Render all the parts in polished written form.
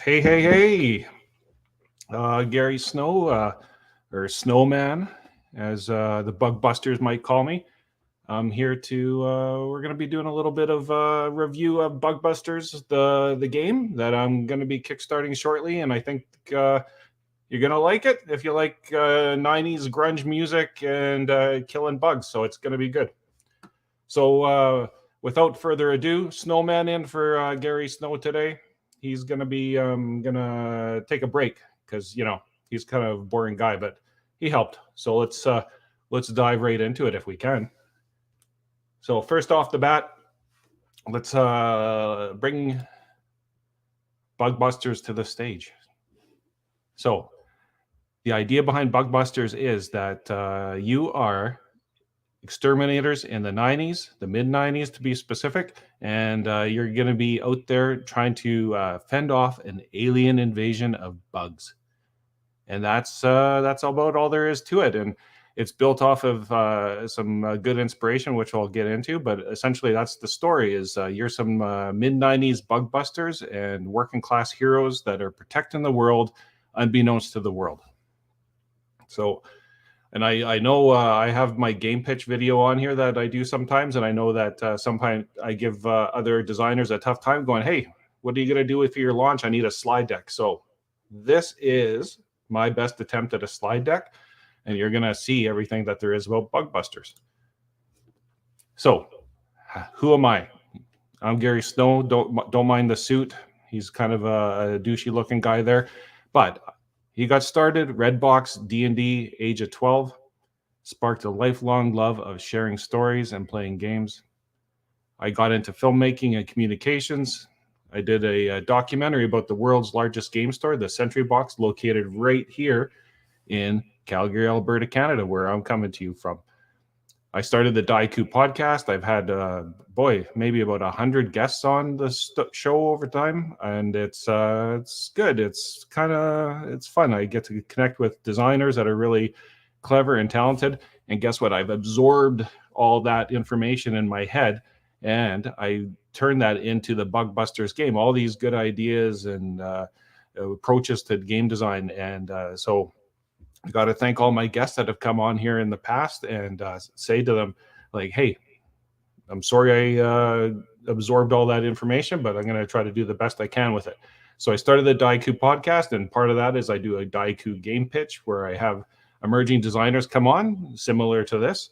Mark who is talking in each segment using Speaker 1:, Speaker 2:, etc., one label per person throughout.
Speaker 1: Hey, hey, hey, Gary Snow, or Snowman, as the Bug Busters might call me. I'm here to, we're going to be doing a little bit of review of Bug Busters, the game that I'm going to be kickstarting shortly. And I think you're going to like it if you like 90s grunge music and killing bugs. So it's going to be good. So without further ado, Snowman in for Gary Snow today. He's going to be gonna take a break because he's kind of a boring guy, but he helped. So let's dive right into it if we can. So first off the bat, let's bring Bug Busters to the stage. So the idea behind Bug Busters is that you are exterminators in the 90s, the mid 90s to be specific, and you're going to be out there trying to fend off an alien invasion of bugs. And that's about all there is to it. And it's built off of some good inspiration, which I'll get into. But essentially, that's the story: is you're some mid 90s bug busters and working class heroes that are protecting the world, unbeknownst to the world. So. And I know I have my game pitch video on here that I do sometimes, and I know that sometimes I give other designers a tough time going, hey, what are you going to do for your launch? I need a slide deck. So this is my best attempt at a slide deck, and you're going to see everything that there is about Bug Busters. So who am I? I'm Gary Snow. Don't mind the suit. He's kind of a douchey looking guy there, but he got started Redbox D&D, age of 12, sparked a lifelong love of sharing stories and playing games. I got into filmmaking and communications. I did a documentary about the world's largest game store, the Sentry Box, located right here in Calgary, Alberta, Canada, where I'm coming to you from. I started the Daiku podcast. I've had, maybe about 100 guests on the show over time, and it's good. It's fun. I get to connect with designers that are really clever and talented. And guess what? I've absorbed all that information in my head, and I turned that into the Bug Busters game. All these good ideas and approaches to game design, and so. I got to thank all my guests that have come on here in the past and say to them, like, hey, I'm sorry I absorbed all that information, but I'm going to try to do the best I can with it. So I started the Daiku podcast, and part of that is I do a Daiku game pitch where I have emerging designers come on, similar to this.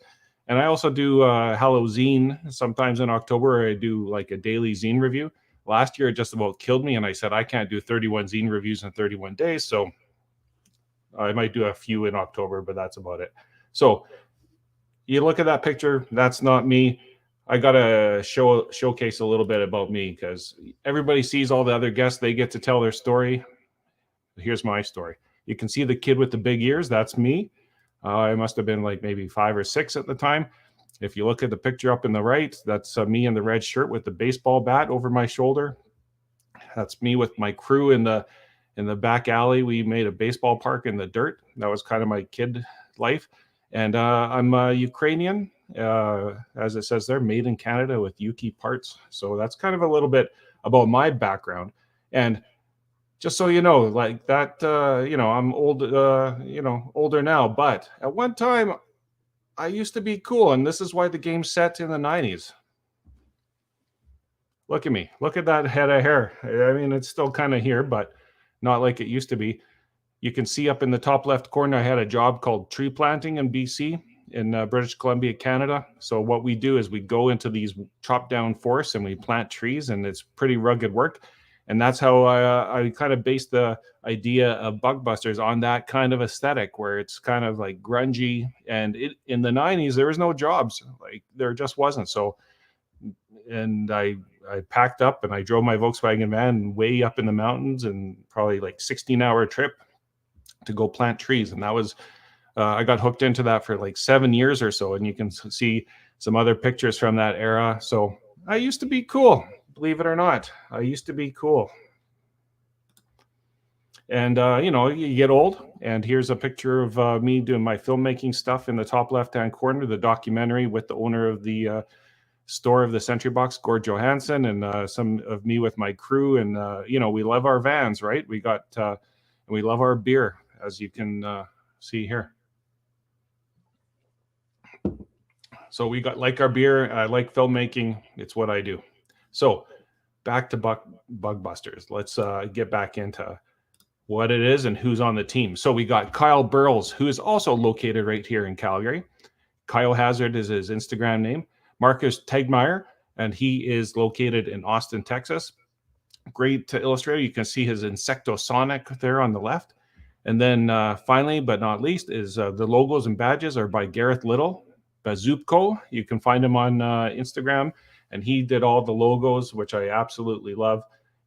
Speaker 1: And I also do Hello Zine sometimes in October. I do like a daily zine review. Last year, it just about killed me, and I said I can't do 31 zine reviews in 31 days, so I might do a few in October, but that's about it. So you look at that picture, that's not me. I got to showcase a little bit about me because everybody sees all the other guests. They get to tell their story. Here's my story. You can see the kid with the big ears. That's me. I must have been like maybe 5 or 6 at the time. If you look at the picture up in the right, that's me in the red shirt with the baseball bat over my shoulder. That's me with my crew in the back alley. We made a baseball park in the dirt. That was kind of my kid life. And I'm Ukrainian, as it says there, made in Canada with Yuki parts. So that's kind of a little bit about my background. And just so you know, like that, I'm old, older now. But at one time, I used to be cool. And this is why the game's set in the 90s. Look at me. Look at that head of hair. I mean, it's still kind of here, but not like it used to be. You can see up in the top left corner, I had a job called tree planting in BC, in British Columbia, Canada. So what we do is we go into these chopped down forests and we plant trees, and it's pretty rugged work. And that's how I kind of based the idea of Bug Busters on that kind of aesthetic, where it's kind of like grungy. And in the 90s, there was no jobs. Like there just wasn't. So, and I packed up and I drove my Volkswagen van way up in the mountains, and probably like 16-hour trip to go plant trees. And that was, I got hooked into that for like 7 years or so. And you can see some other pictures from that era. So I used to be cool, believe it or not. I used to be cool. And, you get old. And here's a picture of me doing my filmmaking stuff in the top left-hand corner, the documentary with the owner of the store of the Sentry Box, Gord Johansson, and some of me with my crew. And we love our vans, right? We love our beer, as you can see here. So we like our beer. I like filmmaking. It's what I do. So back to Bug Busters. Let's get back into what it is and who's on the team. So we got Kyle Burles, who is also located right here in Calgary. Kyle Hazard is his Instagram name. Marcus Tegmeyer, and he is located in Austin, Texas. Great illustrator. You can see his Insectosonic there on the left. And then finally, but not least, is the logos and badges are by Gareth Little, Bazupko. You can find him on Instagram, and he did all the logos, which I absolutely love.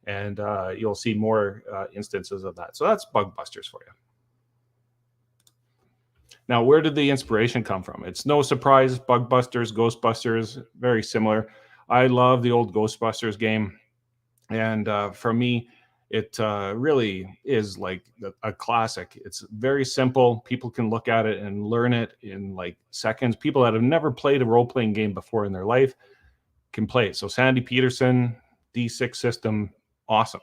Speaker 1: And you'll see more instances of that. So that's Bug Busters for you. Now, where did the inspiration come from? It's no surprise, Bug Busters, Ghostbusters, very similar. I love the old Ghostbusters game. And for me, it really is like a classic. It's very simple. People can look at it and learn it in like seconds. People that have never played a role-playing game before in their life can play it. So Sandy Peterson, D6 system, awesome.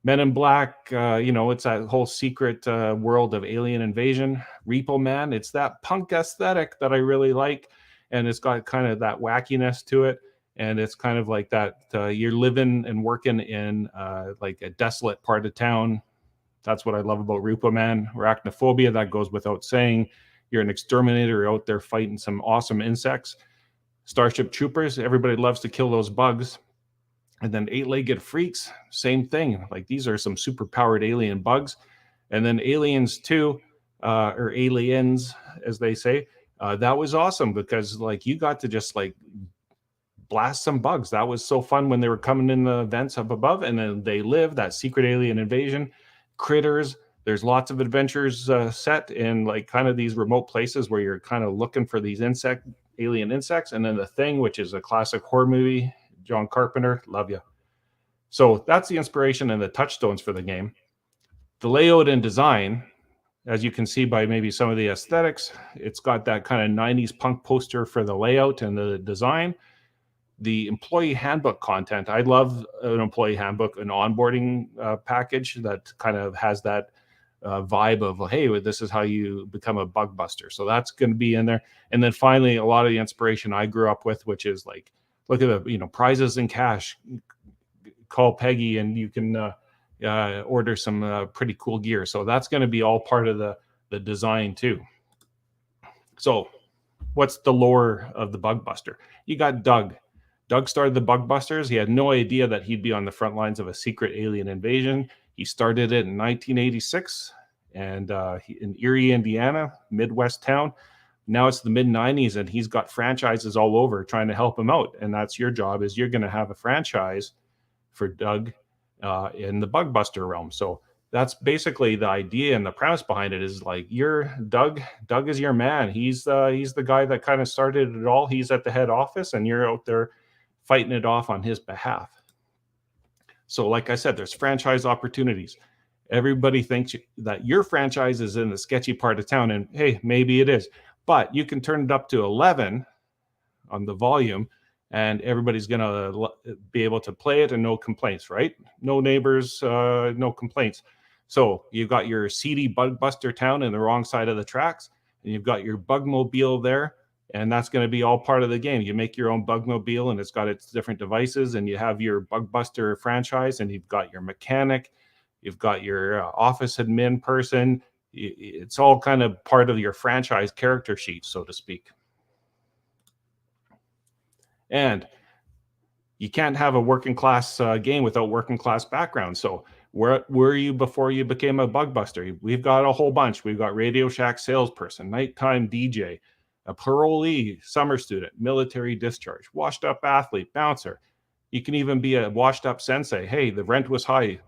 Speaker 1: Men in Black, it's that whole secret world of alien invasion. Repo Man, it's that punk aesthetic that I really like. And it's got kind of that wackiness to it. And it's kind of like that you're living and working in like a desolate part of town. That's what I love about Repo Man. Arachnophobia, that goes without saying. You're an exterminator, you're out there fighting some awesome insects. Starship Troopers, everybody loves to kill those bugs. And then Eight-Legged Freaks, same thing. Like these are some super powered alien bugs. And then Aliens 2, or Aliens, as they say, that was awesome because like you got to just like blast some bugs. That was so fun when they were coming in the vents up above, and then they live that secret alien invasion. Critters, there's lots of adventures set in like kind of these remote places where you're kind of looking for these alien insects. And then The Thing, which is a classic horror movie, John Carpenter, love you. So that's the inspiration and the touchstones for the game. The layout and design, as you can see by maybe some of the aesthetics, it's got that kind of 90s punk poster for the layout and the design. The employee handbook content, I love an employee handbook, an onboarding package that kind of has that vibe of, hey, this is how you become a bug buster. So that's going to be in there. And then finally, a lot of the inspiration I grew up with, which is like, look at the prizes in cash. Call Peggy and you can order some pretty cool gear. So that's going to be all part of the design too. So what's the lore of the Bug Buster? You got Doug. Doug started the Bug Busters. He had no idea that he'd be on the front lines of a secret alien invasion. He started it in 1986 and in Erie, Indiana, Midwest town. Now it's the mid-90s and he's got franchises all over trying to help him out. And that's your job, is you're going to have a franchise for Doug in the Bug Buster realm. So that's basically the idea, and the premise behind it is like, you're Doug is your man. He's the guy that kind of started it all. He's at the head office and you're out there fighting it off on his behalf. So like I said, there's franchise opportunities. Everybody thinks that your franchise is in the sketchy part of town, and hey, maybe it is. But you can turn it up to 11 on the volume, and everybody's going to be able to play it and no complaints, right? No neighbors, no complaints. So you've got your seedy Bug Buster town in the wrong side of the tracks, and you've got your Bugmobile there, and that's going to be all part of the game. You make your own Bugmobile, and it's got its different devices, and you have your Bug Buster franchise, and you've got your mechanic, you've got your office admin person. It's all kind of part of your franchise character sheet, so to speak. And you can't have a working class game without working class background. So where were you before you became a Bug Buster? We've got a whole bunch. We've got Radio Shack salesperson, nighttime DJ, a parolee, summer student, military discharge, washed up athlete, bouncer. You can even be a washed up sensei. Hey, the rent was high.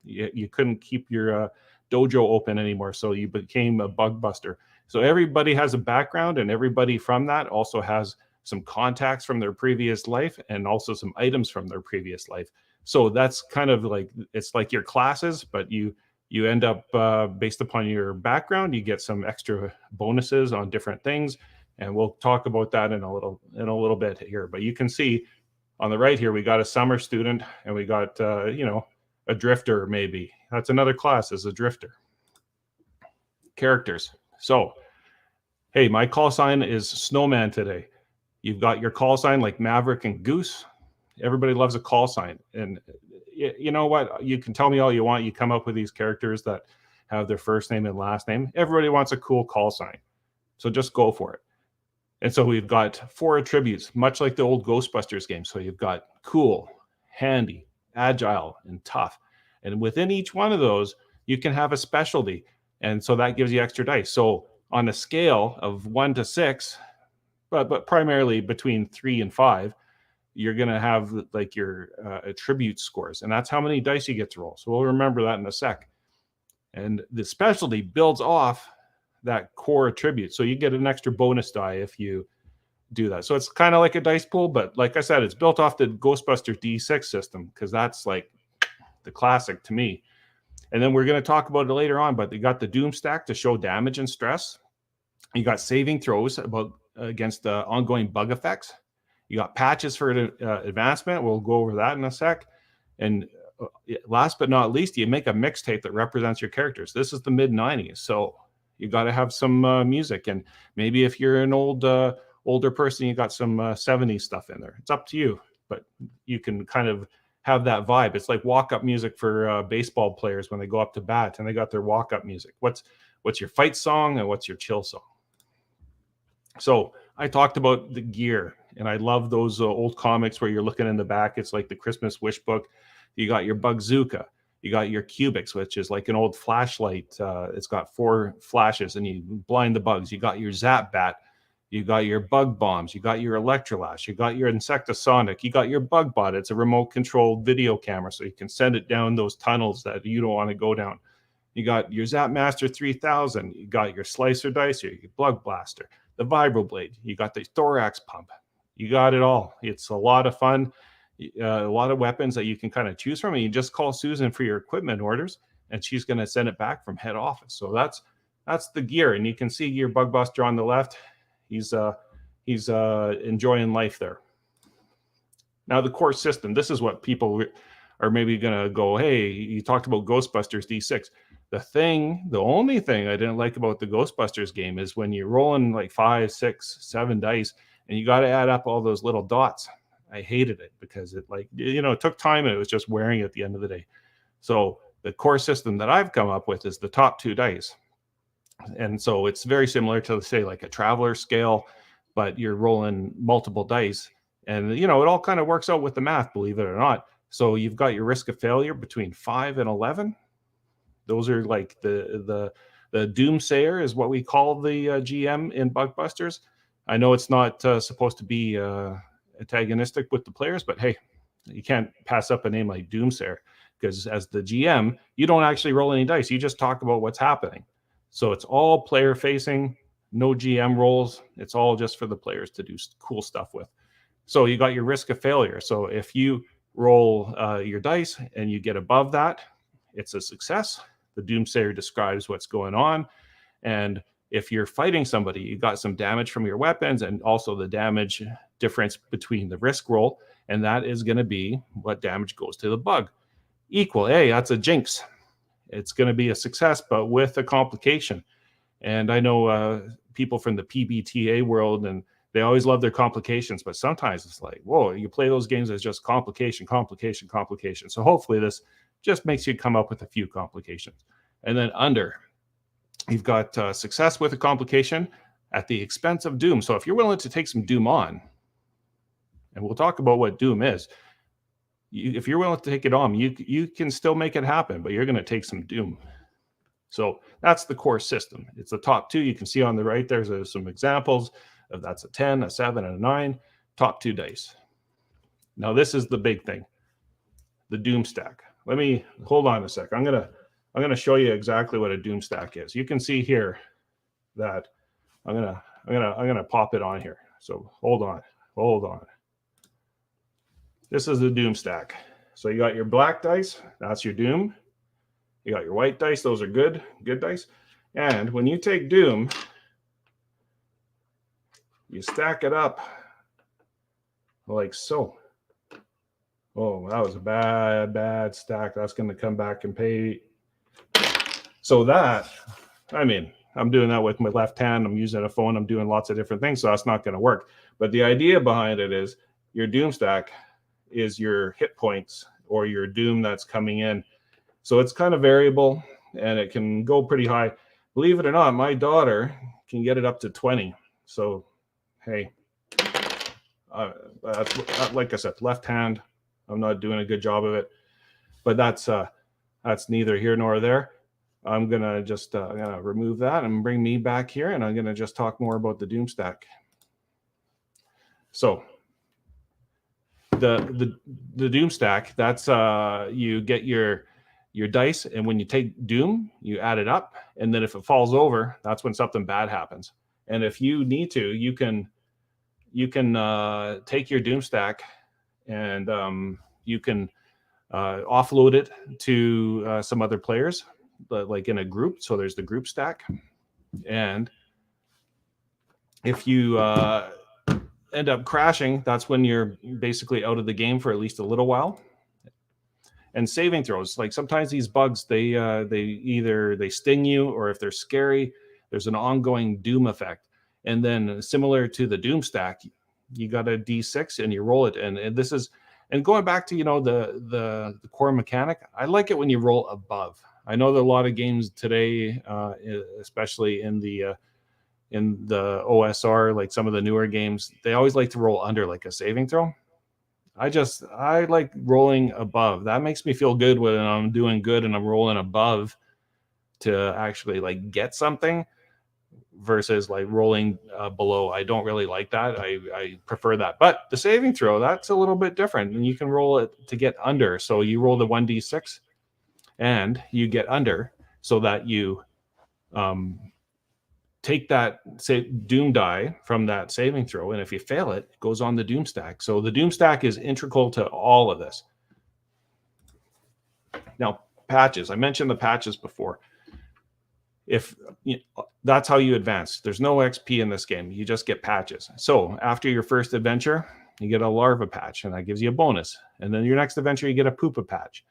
Speaker 1: You couldn't keep your dojo open anymore, so you became a Bug Buster. So everybody has a background, and everybody from that also has some contacts from their previous life and also some items from their previous life. So that's kind of like, it's like your classes, but you end up based upon your background, you get some extra bonuses on different things. And we'll talk about that in a little bit here. But you can see on the right here, we got a summer student, and we got, you know, a drifter maybe. That's another class, is a drifter. Characters. So, hey, my call sign is Snowman today. You've got your call sign like Maverick and Goose. Everybody loves a call sign. And you know what? You can tell me all you want. You come up with these characters that have their first name and last name. Everybody wants a cool call sign. So just go for it. And so we've got 4 attributes, much like the old Ghostbusters game. So you've got cool, handy, agile, and tough. And within each one of those, you can have a specialty. And so that gives you extra dice. So on a scale of 1 to 6, but primarily between 3 and 5, you're going to have like your attribute scores. And that's how many dice you get to roll. So we'll remember that in a sec. And the specialty builds off that core attribute. So you get an extra bonus die if you do that. So it's kind of like a dice pool, but like I said, it's built off the Ghostbusters D6 system, because that's like the classic to me. And then we're going to talk about it later on, but you got the Doom stack to show damage and stress. You got saving throws against ongoing bug effects. You got patches for advancement. We'll go over that in a sec. And last but not least, you make a mixtape that represents your characters. This is the mid-90s, so you got to have some music. And maybe if you're an older person, you got some 70s stuff in there. It's up to you, but you can kind of have that vibe. It's like walk-up music for baseball players when they go up to bat, and they got their walk-up music. What's your fight song and what's your chill song? So I talked about the gear, and I love those old comics where you're looking in the back. It's like the Christmas wish book. You got your Bugzooka. You got your Cubics, which is like an old flashlight. It's got 4 flashes, and you blind the bugs. You got your Zap Bat. You got your Bug Bombs. You got your Electrolash. You got your Insectasonic. You got your Bug Bot. It's a remote-controlled video camera, so you can send it down those tunnels that you don't want to go down. You got your Zap Master 3000. You got your Slicer Dice, your Bug Blaster, the Vibroblade. You got the Thorax Pump. You got it all. It's a lot of fun. A lot of weapons that you can kind of choose from, and you just call Susan for your equipment orders, and she's going to send it back from head office. So that's the gear, and you can see your Bug Buster on the left. He's enjoying life there. Now the core system. This is what people are maybe going to go, hey, you talked about Ghostbusters D6. The only thing I didn't like about the Ghostbusters game is when you're rolling like 5, 6, 7 dice, and you got to add up all those little dots. I hated it because it it took time, and it was just wearing at the end of the day. So the core system that I've come up with is the top 2 dice. And so it's very similar to, say, like a traveler scale, but you're rolling multiple dice, and it all kind of works out with the math, believe it or not. So you've got your risk of failure between 5 and 11. Those are like the doomsayer is what we call the GM in Bug Busters. I know it's not supposed to be antagonistic with the players, but hey, you can't pass up a name like Doomsayer, because as the GM, you don't actually roll any dice. You just talk about what's happening. So it's all player facing, no GM rolls. It's all just for the players to do cool stuff with. So you got your risk of failure. So if you roll your dice and you get above that, it's a success. The Doomsayer describes what's going on. And if you're fighting somebody, you got some damage from your weapons, and also the damage difference between the risk roll, and that is going to be what damage goes to the bug. Equal, hey, that's a jinx. It's going to be a success, but with a complication. And I know people from the PBTA world, and they always love their complications, but sometimes it's like, whoa, you play those games as just complication. So hopefully this just makes you come up with a few complications. And then under, you've got success with a complication at the expense of doom. So if you're willing to take some doom on, and we'll talk about what doom is, if you're willing to take it on, you can still make it happen, but you're going to take some doom. So that's the core system. It's the top 2. You can see on the right, there's some examples of that's a 10, a 7, and a 9. Top 2 dice. Now this is the big thing, the doom stack. Let me hold on a sec. I'm gonna show you exactly what a doom stack is. You can see here that I'm gonna pop it on here. So hold on. This is the doom stack. So you got your black dice, that's your doom. You got your white dice, those are good dice. And when you take doom, you stack it up like so. Oh, that was a bad stack. That's going to come back and pay. So that, I mean, I'm doing that with my left hand. I'm using a phone. I'm doing lots of different things. So that's not going to work. But the idea behind it is your doom stack is your hit points or your doom that's coming in. So it's kind of variable and it can go pretty high. Believe it or not, my daughter can get it up to 20. So, hey, like I said, left hand. I'm not doing a good job of it, but that's neither here nor there. I'm gonna just gonna remove that and bring me back here, and I'm gonna just talk more about the doom stack. So the doom stack, that's you get your dice, and when you take doom, you add it up, and then if it falls over, that's when something bad happens. And if you need to, you can take your doom stack and you can offload it to some other players, like in a group. So there's the group stack, and if you end up crashing, that's when you're basically out of the game for at least a little while. And saving throws, like sometimes these bugs, they either sting you, or if they're scary, there's an ongoing doom effect. And then similar to the doom stack, you got a D6 and you roll it. And this is, and going back to, the core mechanic, I like it when you roll above. I know that a lot of games today, especially in the OSR, like some of the newer games, they always like to roll under like a saving throw. I like rolling above. That makes me feel good when I'm doing good and I'm rolling above to actually like get something versus like rolling below. I don't really like that. I prefer that. But the saving throw, that's a little bit different, and you can roll it to get under. So you roll the 1d6 and you get under so that you take that doom die from that saving throw, and if you fail it, it goes on the doom stack. So the doom stack is integral to all of this. Now, patches. I mentioned the patches before. That's how you advance. There's no XP in this game. You just get patches. So after your first adventure, you get a larva patch, and that gives you a bonus. And then your next adventure, you get a poopa patch.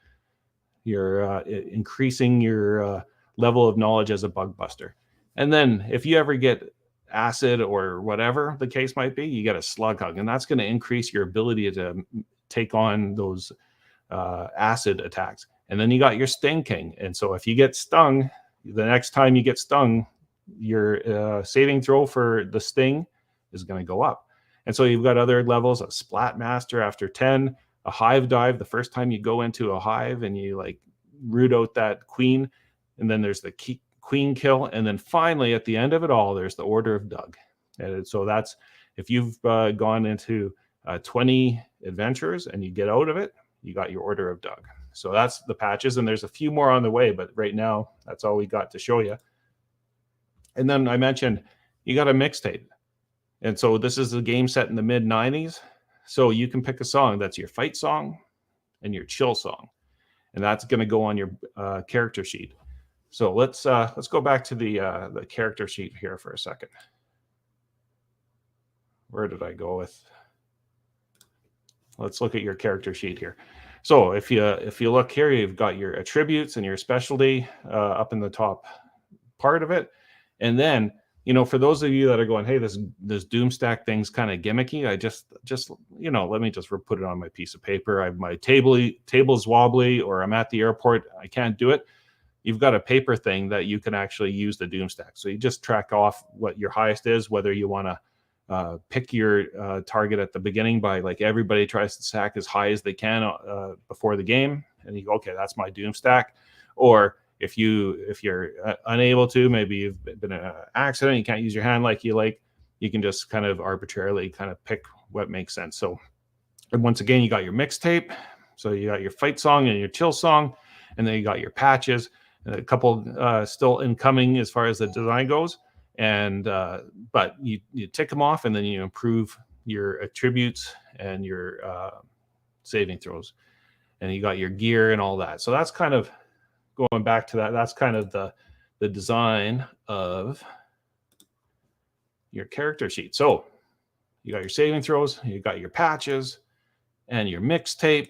Speaker 1: You're increasing your level of knowledge as a bug buster. And then if you ever get acid or whatever the case might be, you get a slug hug, and that's going to increase your ability to take on those acid attacks. And then you got your sting king. And so if you get stung, the next time you get stung, your saving throw for the sting is going to go up. And so you've got other levels, a splat master after 10, a hive dive the first time you go into a hive and you like root out that queen. And then there's the queen kill. And then finally, at the end of it all, there's the Order of Doug. And so that's, if you've gone into 20 adventures and you get out of it, you got your Order of Doug. So that's the patches, and there's a few more on the way, but right now, that's all we got to show you. And then I mentioned you got a mixtape. And so this is a game set in the mid-90s. So you can pick a song that's your fight song and your chill song. And that's going to go on your character sheet. So let's go back to the character sheet here for a second. Where did I go with? Let's look at your character sheet here. So if you look here, you've got your attributes and your specialty up in the top part of it. And then, for those of you that are going, hey, this doom stack thing's kind of gimmicky, I just let me just put it on my piece of paper. My table's wobbly, or I'm at the airport, I can't do it. You've got a paper thing that you can actually use the doom stack. So you just track off what your highest is, whether you want to pick your target at the beginning by, like, everybody tries to stack as high as they can before the game, and you go, okay, that's my doom stack. Or if you're unable to, maybe you've been in an accident, you can't use your hand like you can just kind of arbitrarily kind of pick what makes sense. So, and once again, you got your mixtape, so you got your fight song and your chill song, and then you got your patches, and a couple still incoming as far as the design goes. And but you tick them off, and then you improve your attributes and your saving throws, and you got your gear and all that. So that's kind of going back to that. That's kind of the design of your character sheet. So you got your saving throws, you got your patches, and your mixtape.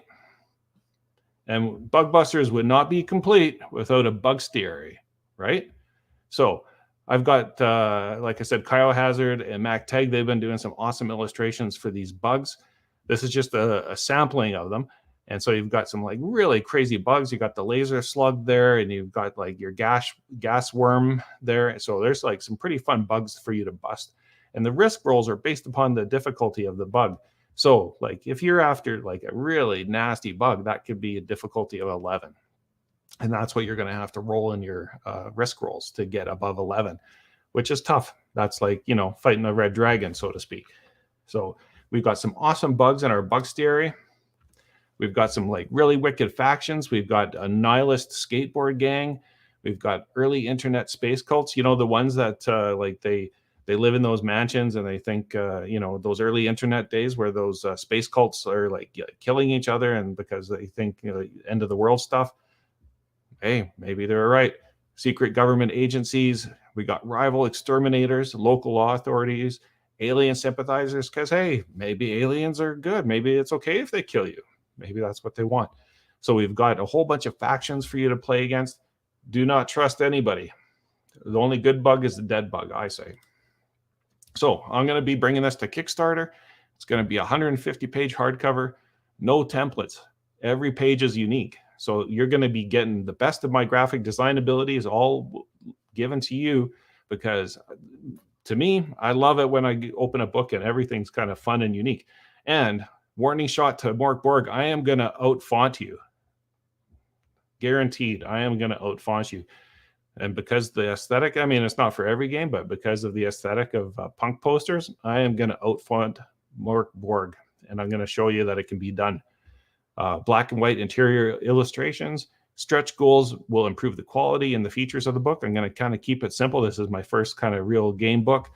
Speaker 1: And Bug Busters would not be complete without a bugstery, right? So I've got, like I said, Cryohazard and Mac Tag. They've been doing some awesome illustrations for these bugs. This is just a sampling of them. And so you've got some like really crazy bugs. You got the laser slug there, and you've got like your gas worm there. So there's like some pretty fun bugs for you to bust. And the risk rolls are based upon the difficulty of the bug. So like if you're after like a really nasty bug, that could be a difficulty of 11. And that's what you're going to have to roll in your risk rolls to get above 11, which is tough. That's like, you know, fighting a red dragon, so to speak. So we've got some awesome bugs in our bugstery. We've got some like really wicked factions. We've got a nihilist skateboard gang. We've got early internet space cults. You know, the ones that like they live in those mansions and they think, you know, those early internet days where those space cults are like killing each other, and because they think, you know, end of the world stuff. Hey, maybe they're right. Secret government agencies. We got rival exterminators, local law authorities, alien sympathizers, because, hey, maybe aliens are good. Maybe it's okay if they kill you. Maybe that's what they want. So we've got a whole bunch of factions for you to play against. Do not trust anybody. The only good bug is the dead bug, I say. So I'm going to be bringing this to Kickstarter. It's going to be a 150-page hardcover, no templates. Every page is unique. So you're going to be getting the best of my graphic design abilities all given to you, because to me, I love it when I open a book and everything's kind of fun and unique. And warning shot to Mark Borg, I am going to out-font you. Guaranteed, I am going to out-font you. And because the aesthetic, I mean, it's not for every game, but because of the aesthetic of punk posters, I am going to out-font Mark Borg. And I'm going to show you that it can be done. Black and white interior illustrations. Stretch goals will improve the quality and the features of the book. I'm going to kind of keep it simple. This is my first kind of real game book.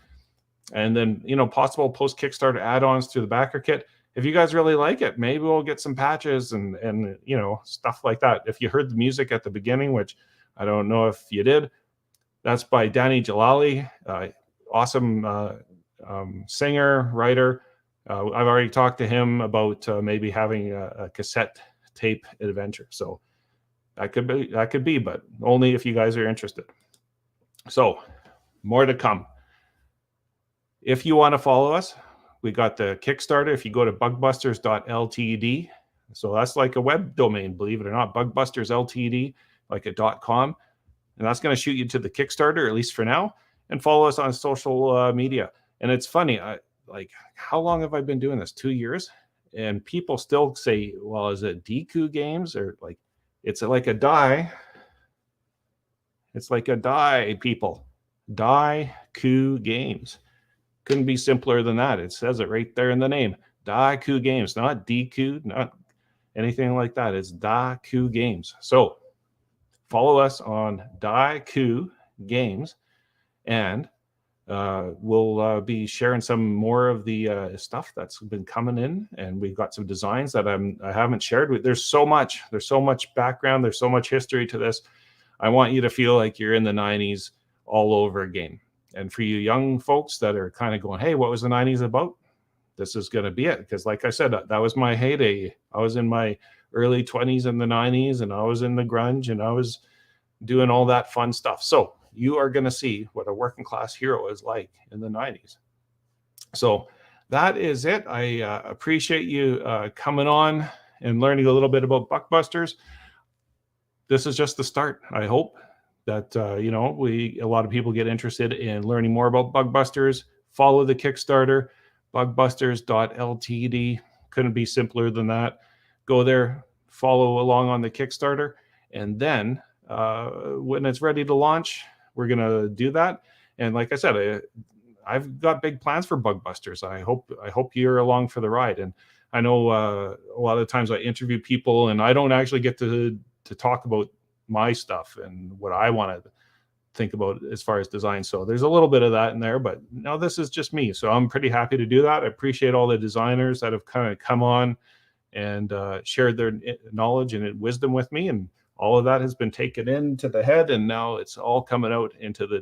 Speaker 1: And then, you know, possible post-Kickstarter add-ons to the backer kit. If you guys really like it, maybe we'll get some patches and you know, stuff like that. If you heard the music at the beginning, which I don't know if you did, that's by Danny Jalali, awesome singer, writer. I've already talked to him about maybe having a cassette tape adventure. So that could be, but only if you guys are interested. So more to come. If you want to follow us, we got the Kickstarter. If you go to bugbusters.ltd, so that's like a web domain, believe it or not, Bug Busters Ltd, like a .com, and that's going to shoot you to the Kickstarter, at least for now. And follow us on social media. And it's funny, like, how long have I been doing this? 2 years, and people still say, "Well, is it Deku Games?" Or like, it's like a die. It's like a die, people. Deku Games. Couldn't be simpler than that. It says it right there in the name. Deku Games, not Deku, not anything like that. It's Deku Games. So follow us on Deku Games, and we'll be sharing some more of the stuff that's been coming in, and we've got some designs that I haven't shared. There's so much background. There's so much history to this. I want you to feel like you're in the 90s all over again. And for you young folks that are kind of going, hey, what was the 90s about? This is going to be it. Because like I said, that was my heyday. I was in my early 20s in the 90s, and I was in the grunge, and I was doing all that fun stuff. So you are going to see what a working class hero is like in the 90s. So that is it. I appreciate you coming on and learning a little bit about Bug Busters. This is just the start. I hope that you know, a lot of people get interested in learning more about Bug Busters. Follow the Kickstarter, bugbusters.ltd. Couldn't be simpler than that. Go there, follow along on the Kickstarter, and then when it's ready to launch, we're gonna do that. And like I said, I've got big plans for Bug Busters. I hope you're along for the ride. And I know a lot of times I interview people, and I don't actually get to talk about my stuff and what I want to think about as far as design. So there's a little bit of that in there, but no, this is just me. So I'm pretty happy to do that. I appreciate all the designers that have kind of come on and shared their knowledge and wisdom with me. And all of that has been taken into the head, and now it's all coming out into the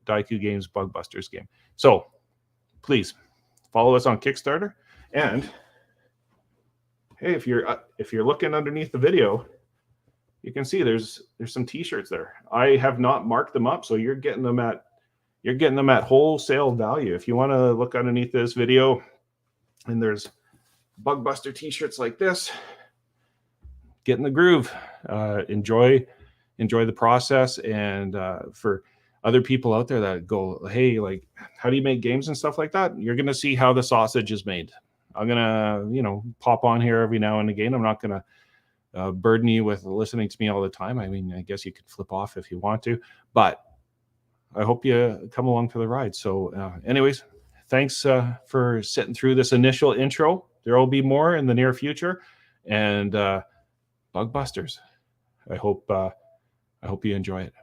Speaker 1: Deku Games Bug Busters game. So please follow us on Kickstarter. And hey, if you're looking underneath the video, you can see there's some t-shirts there. I have not marked them up, so you're getting them at wholesale value. If you want to look underneath this video, and there's Bug Buster t-shirts like this, get in the groove. Enjoy the process. And for other people out there that go, hey, like, how do you make games and stuff like that? You're gonna see how the sausage is made. I'm gonna, pop on here every now and again. I'm not gonna burden you with listening to me all the time. I mean, I guess you could flip off if you want to, but I hope you come along for the ride. So anyways, thanks for sitting through this initial intro. There will be more in the near future. And Bug Busters, I hope you enjoy it.